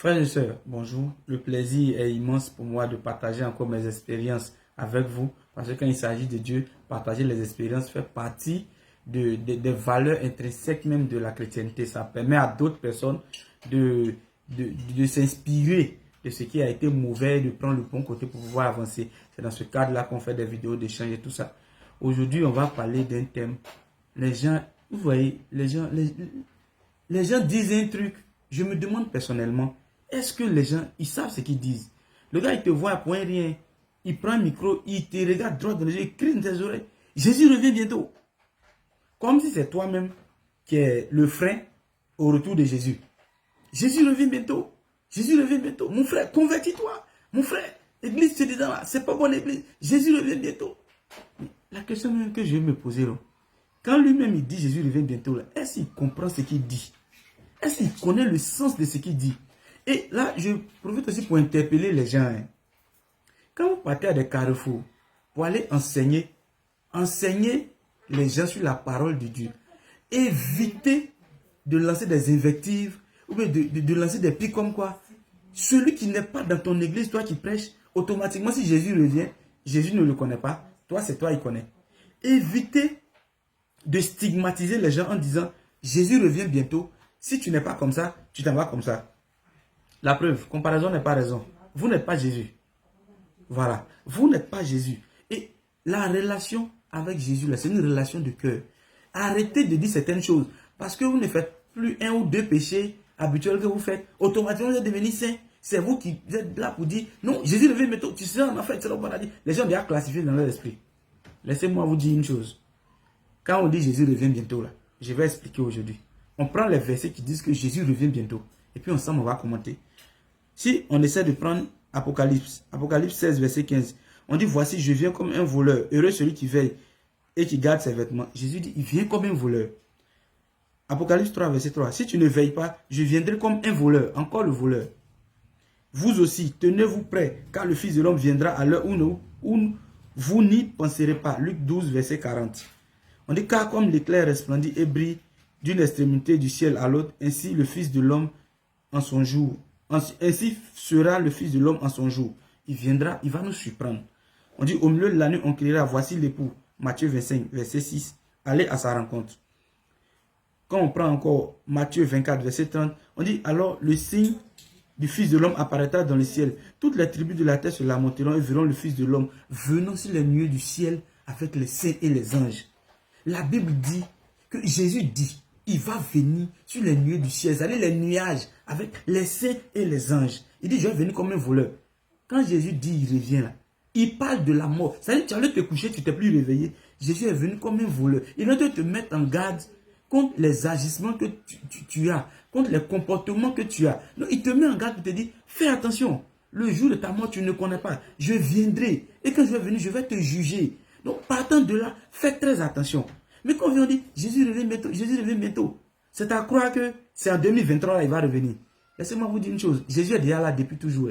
Frères et sœurs, bonjour. Le plaisir est immense pour moi de partager encore mes expériences avec vous. Parce que quand il s'agit de Dieu, partager les expériences fait partie des valeurs intrinsèques même de la chrétienté. Ça permet à d'autres personnes de s'inspirer de ce qui a été mauvais, de prendre le bon côté pour pouvoir avancer. C'est dans ce cadre-là qu'on fait des vidéos d'échange et tout ça. Aujourd'hui, on va parler d'un thème. Les gens, vous voyez, les gens disent un truc. Je me demande personnellement, est-ce que les gens, ils savent ce qu'ils disent? Le gars, il te voit pour un rien. Il prend un micro, il te regarde droit dans les yeux, il crie dans tes oreilles. Jésus revient bientôt. Comme si c'est toi-même qui est le frein au retour de Jésus. Jésus revient bientôt. Jésus revient bientôt. Mon frère, convertis-toi. Mon frère, l'église se disant là, c'est pas bon l'église. Jésus revient bientôt. La question même que je vais me poser là, quand lui-même il dit Jésus revient bientôt, est-ce qu'il comprend ce qu'il dit? Est-ce qu'il connaît le sens de ce qu'il dit? Et là, je profite aussi pour interpeller les gens. Quand vous partez à des carrefours pour aller enseigner les gens sur la parole de Dieu, évitez de lancer des invectives ou bien de lancer des pics comme quoi. Celui qui n'est pas dans ton église, toi qui prêches, automatiquement, si Jésus revient, Jésus ne le connaît pas. Toi, c'est toi, il connaît. Évitez de stigmatiser les gens en disant Jésus revient bientôt. Si tu n'es pas comme ça, tu t'en vas comme ça. La preuve, comparaison n'est pas raison. Vous n'êtes pas Jésus. Voilà. Vous n'êtes pas Jésus. Et la relation avec Jésus, c'est une relation de cœur. Arrêtez de dire certaines choses. Parce que vous ne faites plus un ou deux péchés habituels que vous faites. Automatiquement, vous êtes devenu saint. C'est vous qui êtes là pour dire non, Jésus revient bientôt. Tu seras en enfer, tu seras au paradis. Les gens ont déjà classifié dans leur esprit. Laissez-moi vous dire une chose. Quand on dit Jésus revient bientôt, là, je vais expliquer aujourd'hui. On prend les versets qui disent que Jésus revient bientôt. Et puis ensemble, on va commenter. Si on essaie de prendre Apocalypse 16, verset 15, on dit, voici, je viens comme un voleur. Heureux celui qui veille et qui garde ses vêtements. Jésus dit, il vient comme un voleur. Apocalypse 3, verset 3, si tu ne veilles pas, je viendrai comme un voleur, encore le voleur. Vous aussi, tenez-vous prêts, car le Fils de l'homme viendra à l'heure où vous n'y penserez pas. Luc 12, verset 40. On dit, car comme l'éclair resplendit et brille d'une extrémité du ciel à l'autre, ainsi le Fils de l'homme en son jour. Ainsi sera le Fils de l'homme en son jour. Il viendra, il va nous surprendre. On dit, au milieu de la nuit, on criera, voici l'époux. Matthieu 25, verset 6. Allez à sa rencontre. Quand on prend encore Matthieu 24, verset 30, on dit, alors le signe du Fils de l'homme apparaîtra dans le ciel. Toutes les tribus de la terre se lamenteront et verront le Fils de l'homme venant sur les nuées du ciel avec les saints et les anges. La Bible dit que Jésus dit, il va venir sur les nuées du ciel, c'est-à-dire les nuages avec les saints et les anges. Il dit, je vais venir comme un voleur. Quand Jésus dit, il revient là, il parle de la mort. C'est-à-dire, tu allais te coucher, tu t'es plus réveillé. Jésus est venu comme un voleur. Il vient te mettre en garde contre les agissements que tu as, contre les comportements que tu as. Donc, il te met en garde et te dit, fais attention. Le jour de ta mort, tu ne connais pas. Je viendrai. Et quand je vais venir, je vais te juger. Donc, partant de là, faites très attention. Mais quand on dit, Jésus revient bientôt, Jésus revient bientôt, c'est à croire que c'est en 2023, là, il va revenir. Laissez-moi vous dire une chose, Jésus est déjà là depuis toujours.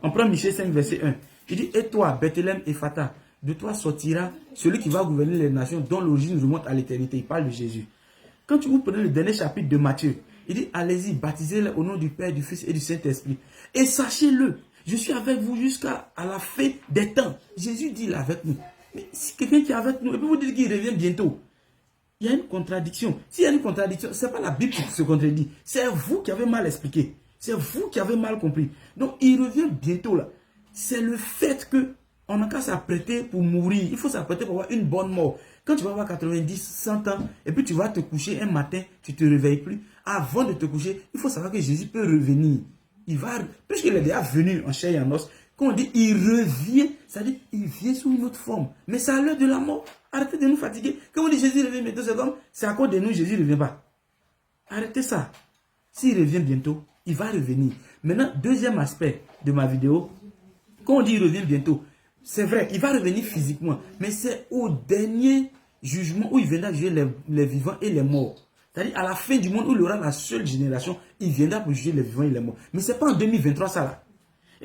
On prend Michée 5, verset 1. Il dit, et toi, Bethléem Ephrata, de toi sortira celui qui va gouverner les nations, dont l'origine remonte à l'éternité. Il parle de Jésus. Quand vous prenez le dernier chapitre de Matthieu, il dit, allez-y, baptisez-les au nom du Père, du Fils et du Saint-Esprit. Et sachez-le, je suis avec vous jusqu'à la fin des temps. Jésus dit là avec nous. Mais si quelqu'un qui est avec nous, et puis vous dites qu'il revient bientôt, il y a une contradiction. S'il y a une contradiction, ce n'est pas la Bible qui se contredit. C'est vous qui avez mal expliqué. C'est vous qui avez mal compris. Donc, il revient bientôt là. C'est le fait qu'on n'a qu'à s'apprêter pour mourir. Il faut s'apprêter pour avoir une bonne mort. Quand tu vas avoir 90, 100 ans, et puis tu vas te coucher un matin, tu ne te réveilles plus. Avant de te coucher, il faut savoir que Jésus peut revenir. Il va, puisqu'il est déjà venu en chair et en os, quand on dit il revient, c'est-à-dire il vient sous une autre forme. Mais c'est à l'heure de la mort. Arrêtez de nous fatiguer. Quand on dit Jésus revient bientôt, c'est comme, c'est à cause de nous, Jésus ne revient pas. Arrêtez ça. S'il revient bientôt, il va revenir. Maintenant, deuxième aspect de ma vidéo, quand on dit il revient bientôt, c'est vrai, il va revenir physiquement, mais c'est au dernier jugement où il viendra juger les vivants et les morts. C'est-à-dire à la fin du monde où il y aura la seule génération, il viendra pour juger les vivants et les morts. Mais ce n'est pas en 2023 ça là.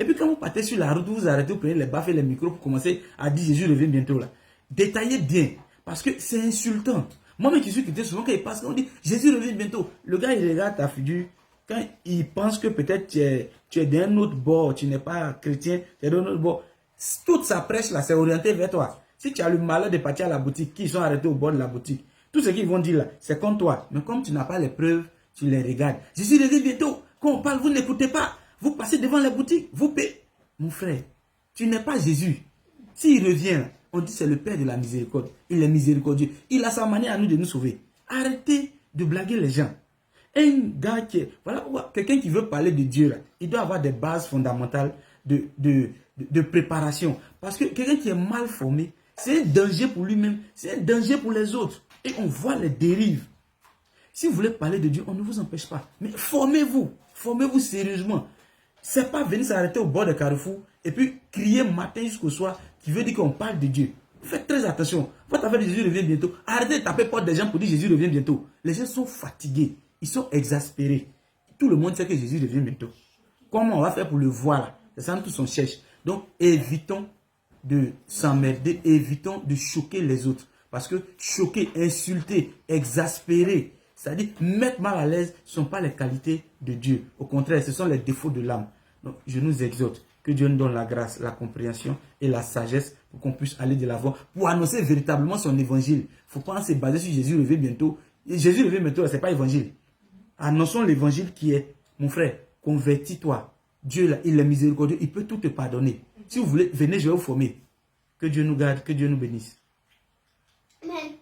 Et puis quand vous partez sur la route, vous arrêtez, vous prenez les baffes et les micros pour commencer à dire Jésus revient bientôt là. Détaillez bien, parce que c'est insultant. Moi-même qui suis quitté souvent, quand il passe, quand on dit Jésus revient bientôt, le gars il regarde ta figure, quand ils pensent que peut-être tu es d'un autre bord, tu n'es pas chrétien, tu es d'un autre bord, toute sa prêche là, c'est orienté vers toi. Si tu as le malheur de partir à la boutique, qui sont arrêtés au bord de la boutique, tout ce qu'ils vont dire là, c'est contre toi. Mais comme tu n'as pas les preuves, tu les regardes. Jésus revient bientôt. Quand on parle, vous n'écoutez pas. Vous passez devant les boutiques, vous payez. Mon frère, tu n'es pas Jésus. S'il revient, on dit c'est le Père de la miséricorde. Il est miséricordieux. Il a sa manière à nous de nous sauver. Arrêtez de blaguer les gens. Un gars qui est, voilà, quelqu'un qui veut parler de Dieu, là, il doit avoir des bases fondamentales de préparation. Parce que quelqu'un qui est mal formé, c'est un danger pour lui-même, c'est un danger pour les autres. Et on voit les dérives. Si vous voulez parler de Dieu, on ne vous empêche pas. Mais formez-vous. Formez-vous sérieusement. Ce n'est pas venir s'arrêter au bord de carrefour et puis crier matin jusqu'au soir qui veut dire qu'on parle de Dieu. Faites très attention. Votre affaire de Jésus revient bientôt. Arrêtez de taper porte des gens pour dire Jésus revient bientôt. Les gens sont fatigués. Ils sont exaspérés. Tout le monde sait que Jésus revient bientôt. Comment on va faire pour le voir là? C'est ça tout son cherche. Donc évitons de s'emmerder, évitons de choquer les autres. Parce que choquer, insulter, exaspérer, c'est-à-dire mettre mal à l'aise, ce ne sont pas les qualités de Dieu. Au contraire, ce sont les défauts de l'âme. Donc je nous exhorte que Dieu nous donne la grâce, la compréhension et la sagesse pour qu'on puisse aller de l'avant, pour annoncer véritablement son évangile. Il ne faut pas se baser sur Jésus revient bientôt. Jésus revient bientôt, ce n'est pas évangile. Annonçons l'évangile qui est, mon frère, convertis-toi. Dieu, là, il est miséricordieux, il peut tout te pardonner. Si vous voulez, venez, je vais vous former. Que Dieu nous garde, que Dieu nous bénisse. Amen.